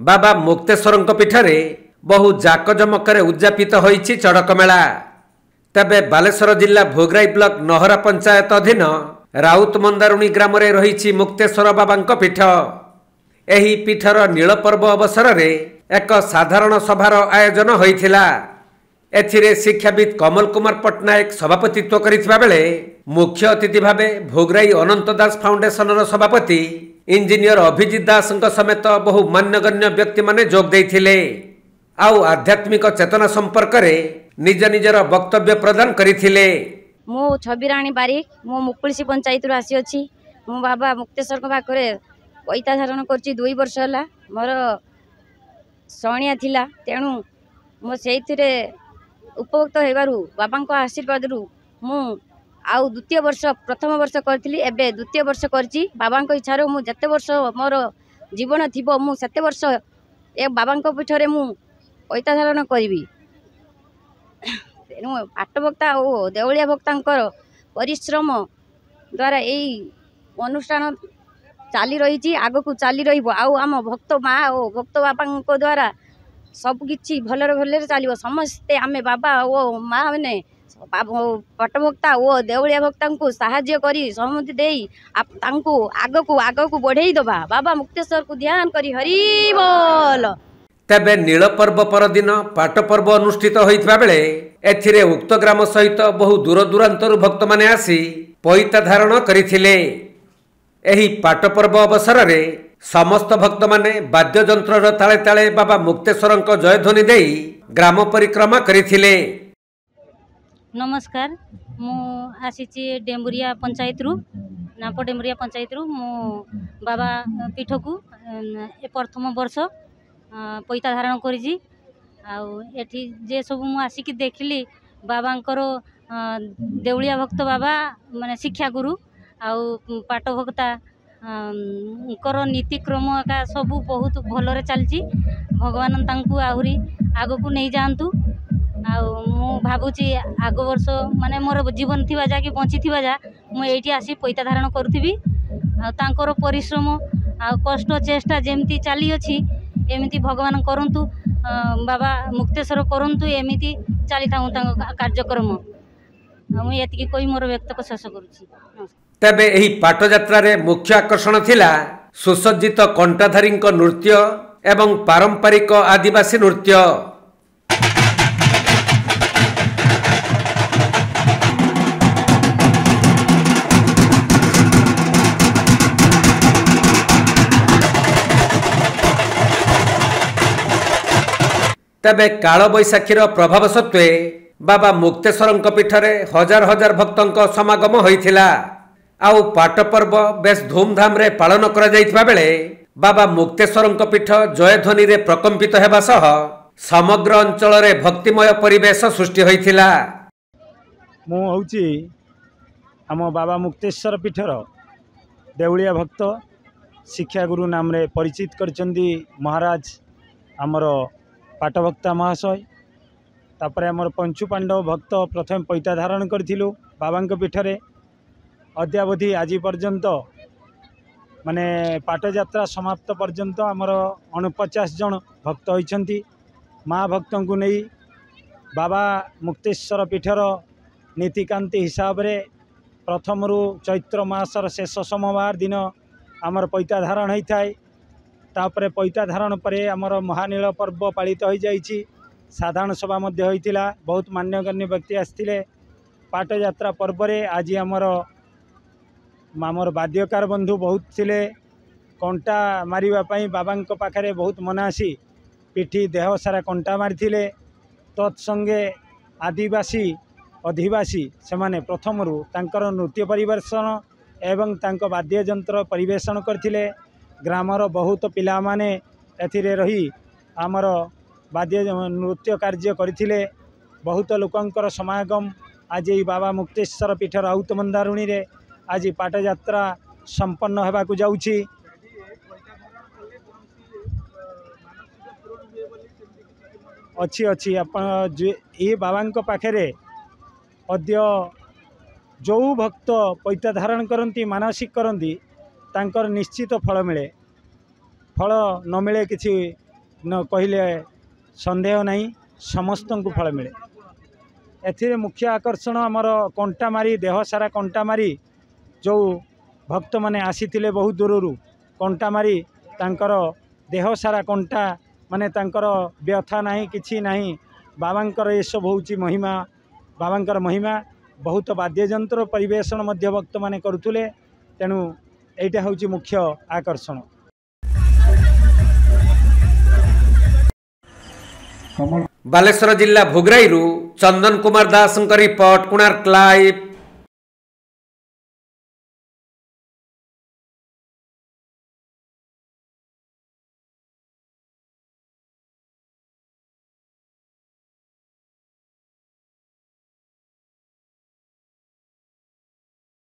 बाबा मुक्तेश्वर पीठरे बहु जाकजमकर उद्यापित होइछि चड़क मेला। तबे बालेश्वर जिला भोगराई ब्लॉक नहरा पंचायत अधीन राउत मंदारुणी ग्राम रे रहिछि मुक्तेश्वर बाबा पीठ। एही पीठर नील पर्व अवसर रे एक साधारण सभार आयोजन होइथिला। एथिरे शिक्षाविद कमल कुमार पट्टनायक सभापतित्व करिथिबा बेले मुख्य अतिथि भावे भोगराई अनंत दास फाउंडेशन सभापति इंजीनियर अभिजित दास समेत बहु मान्यगण्य व्यक्ति माने जोग देइथिले। आउ आध्यात्मिक चेतना संपर्क रे निज निजर वक्तव्य प्रदान करिथिले। मो छबिराणी बारिक मो मुकुलसी पंचायत रु आसी अछि। मो बाबा मुक्तेश्वर को पाखरे पैता धारण करछि 2 वर्ष होला। मोर सोनिया थिला तेणु मो सेइथिरे उपभोक्त हेबारु बाबा को आशीर्वाद रु मु आउ द्वितीय वर्ष प्रथम वर्ष करथिली एबे द्वितीय वर्ष करछि। बाबा को इच्छा रो मु जते वर्ष मोर जीवन थिबो मु सेते वर्ष ए बाबा को पीठरे मु पैता धारण करिवि। तेणु पाठभक्ता और देवलिया भक्तांकर परिश्रम द्वारा यही अनुष्ठान चाली रही आग को चाली रहिबो। आउ आम भक्त माँ और भक्त बाबा द्वारा सबकि भलरे भलरे चलो। समस्ते आमे बाबा ओ माँ मैंने पाठभक्ता और देवलिया भक्ता को साहाय्य करी सहमति देई आग को बढ़ाई दबा। बाबा मुक्तेश्वर को ध्यान करी हरि बोल। तबे नील पर्व परदिन पाट पर्व अनुष्ठित होइथिबा बेले एथिरे उक्त ग्राम सहित बहु दूर दूरांतर भक्त माने आसी पैता धारण करिथिले। एही पाट पर्व अवसर रे समस्त भक्त माने वाद्य यंत्र ताले ताले बाबा मुक्तेश्वर जयध्वनि देई ग्राम परिक्रमा करिथिले। नमस्कार, मु आसीची डेम्बुरिया पंचायत रु नाप डेम्बुरिया पंचायत रु मु बाबा पीठ को ए प्रथम वर्ष पैता धारण करिछि। आउ एठी जे सब मु आसिक देखली बाबांकर देवलिया भक्त बाबा माने शिक्षा गुरु आउ पाठ भक्ता कर नीतिक्रम का सब बहुत भलरे चलछि। भगवान तांकु आहुरी आग को नहीं जांतु। आउ मु भाबुची आग वर्ष माने मोर जीवन थिबा जा कि बंची थिबा जा मु एठी आसी पैता धारण करूथिबी। आ तांकर परिश्रम आ कष्ट चेष्टा जेमती चाली अछि एमिति भगवान करंतु। बाबा मुक्तेश्वर करंतु एमिति चली थाउ कार्यक्रम। मु एतिकी कोई मोर व्यक्त को शेष करूछि। तबे एही पाट यात्रा रे मुख्य आकर्षण थिला सुसज्जित कंठाधारी नृत्य एवं पारंपरिक आदिवासी नृत्य। तबे काल बैशाखीर प्रभाव सत्वे बाबा मुक्तेश्वर पीठरे हजार हजार भक्तों समागम होइथिला। आउ पाट पर्व बेस धूमधाम रे पालन करा जाइथिबा बेले बाबा मुक्तेश्वर पीठ जयध्वनि रे प्रकंपित हेबा सह समग्र अंचल रे भक्तिमय परिवेश सृष्टि होइथिला। मु होउची आम बाबा मुक्तेश्वर पीठर देवलिया भक्त शिक्षा गुरु नाम रे परिचित करचंदी महाराज आमर पाठभक्ता महाशय। तापर आमर पंचु पांडव भक्त प्रथम पैता धारण करथिलु बाबा पीठरे। अद्यावधि आज पर्यंत माने पाट यात्रा समाप्त पर्यंत आमर 49 जन भक्त होइछंती। माँ भक्त को नहीं बाबा मुक्तेश्वर पीठर नीतिकांति हिसाब रे प्रथम रु चैत्र मासर शेष सोमवार दिन आमर पैता धारण होता है। तापरे पैता धारण परे आमर महानील पर्व पालित हो जाइछि। साधारण सभा मध्य होइतिला। बहुत मान्यगण्य व्यक्ति आसथिले। पाट यात्रा पर्व रे आज आमर वाद्यकार बंधु बहुत थिले। कंटा मारिबा पई बाबांक पाखरे बहुत मनासी पिठी देह सारा कंटा मारिथिले। तत्संगे आदिवासी अधिवासी सेमाने प्रथम रु तांकर नृत्य परिवेषण एवं तांक वाद्य यंत्र परिवेषण करथिले। ग्रामर बहुत पिला माने एथिरे रही आमर वाद्य नृत्य कार्य करथिले। बहुत लोकंकर समागम आज बाबा मुक्तेश्वर पीठ राउत मंदारुणी रे आज पाट यात्रा संपन्न होगा जाउछि। अच्छी अच्छी आप ये बाबा पाखे अद्य जो भक्त पैता धारण करती मानसिक करती तांकर निश्चित फल मिले। फल न मिले किसी न कहले संदेह नहीं समस्त को फल मिले। एथिरे मुख्य आकर्षण आमर कंटा मारी देह सारा कंटा मारी जो भक्त माने आसीथिले बहुत दूररू कंटा मारी तांकर देह सारा कंटा माने तांकर व्यथा नहीं किछि नहीं। बाबांकर ये सब होउची महिमा बाबांकर महिमा बहुत वाद्ययंत्र परिवेषण मध्य भक्त माने करुथुले तेणु एटा होउची मुख्य आकर्षण। बालेश्वर जिला भोगराई चंदन कुमार दास रिपोर्ट कोणार्क लाइव।